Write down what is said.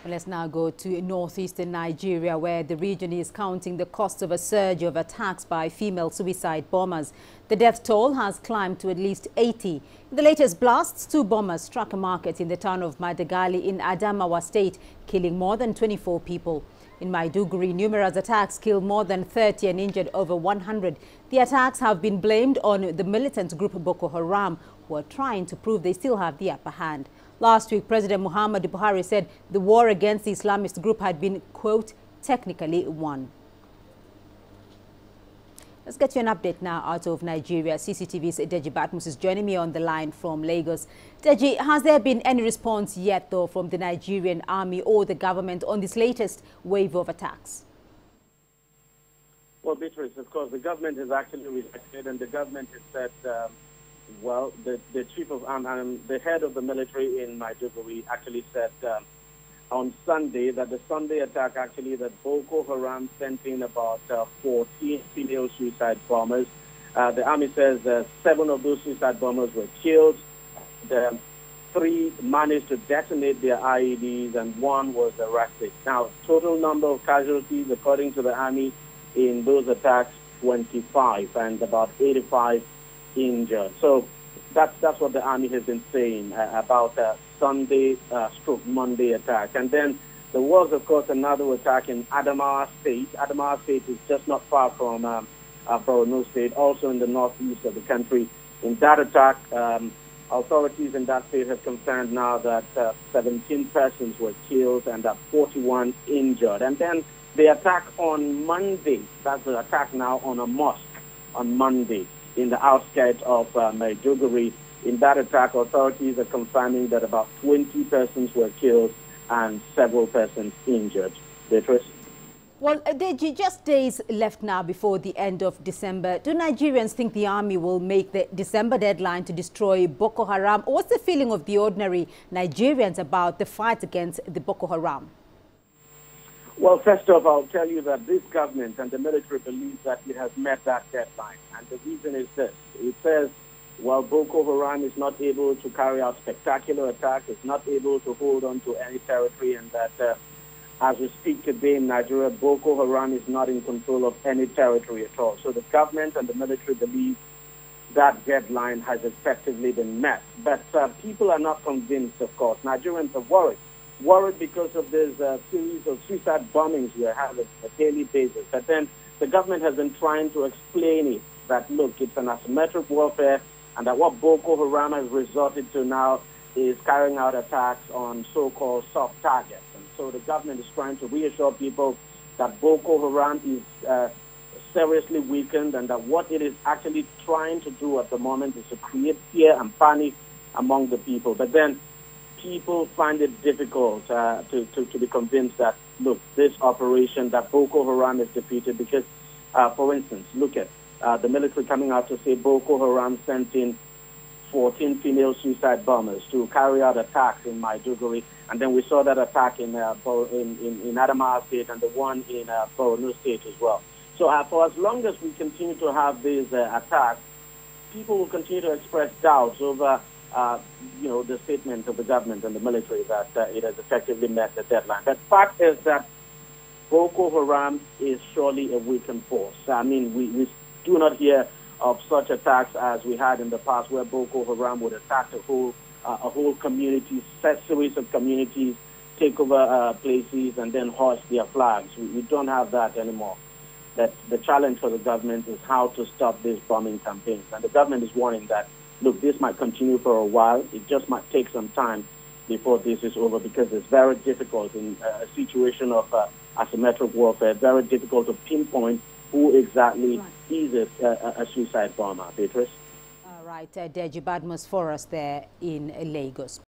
Let's now go to northeastern Nigeria, where the region is counting the cost of a surge of attacks by female suicide bombers. The death toll has climbed to at least 80. In the latest blasts, 2 bombers struck a market in the town of Madagali in Adamawa state, killing more than 24 people. In Maiduguri, numerous attacks killed more than 30 and injured over 100. The attacks have been blamed on the militant group Boko Haram, who are trying to prove they still have the upper hand. Last week, President Muhammadu Buhari said the war against the Islamist group had been, quote, technically won. Let's get you an update now out of Nigeria. CCTV's Deji Batmus is joining me on the line from Lagos. Deji, has there been any response yet, though, from the Nigerian army or the government on this latest wave of attacks? Well, Beatrice, of course, the government has actually reacted, and the government has said, well, the chief of the head of the military in Maiduguri actually said on Sunday that the Sunday attack actually that Boko Haram sent in about 14 female suicide bombers. The army says 7 of those suicide bombers were killed. 3 managed to detonate their IEDs and 1 was arrested. Now, total number of casualties, according to the army, in those attacks, 25 and about 85 injured. So that's what the army has been saying about Sunday stroke Monday attack. And then there was, of course, another attack in Adamawa State. Adamawa State is just not far from Borno State, also in the northeast of the country. In that attack, authorities in that state have confirmed now that 17 persons were killed and 41 injured. And then the attack on Monday, that's the attack now on a mosque on Monday in the outskirts of Maiduguri. In that attack, authorities are confirming that about 20 persons were killed and several persons injured. Beatrice? Well, Deji, just days left now before the end of December. Do Nigerians think the army will make the December deadline to destroy Boko Haram? Or what's the feeling of the ordinary Nigerians about the fight against the Boko Haram? Well, first off, I'll tell you that this government and the military believes that it has met that deadline. And the reason is this. It says, while Boko Haram is not able to carry out spectacular attacks, it's not able to hold on to any territory, and that as we speak today in Nigeria, Boko Haram is not in control of any territory at all. So the government and the military believe that deadline has effectively been met. But people are not convinced, of course. Nigerians are worried because of this series of suicide bombings we have on a daily basis. But then the government has been trying to explain it, that, look, it's an asymmetric warfare, and that what Boko Haram has resorted to now is carrying out attacks on so-called soft targets. And so the government is trying to reassure people that Boko Haram is seriously weakened, and that what it is actually trying to do at the moment is to create fear and panic among the people. But then people find it difficult to be convinced that, look, this operation, that Boko Haram is defeated because, for instance, look at the military coming out to say Boko Haram sent in 14 female suicide bombers to carry out attacks in Maiduguri, and then we saw that attack in Adamawa State and the one in Borno State as well. So for as long as we continue to have these attacks, people will continue to express doubts over the statement of the government and the military that it has effectively met the deadline. The fact is that Boko Haram is surely a weakened force. I mean, we do not hear of such attacks as we had in the past, where Boko Haram would attack a whole community, set series of communities, take over places, and then hoist their flags. We don't have that anymore. That the challenge for the government is how to stop these bombing campaigns. And the government is warning that, look, this might continue for a while. It just might take some time before this is over, because it's very difficult in a situation of asymmetric warfare, very difficult to pinpoint who exactly is a suicide bomber. Beatrice? All right, Deji Badmus for us there in Lagos.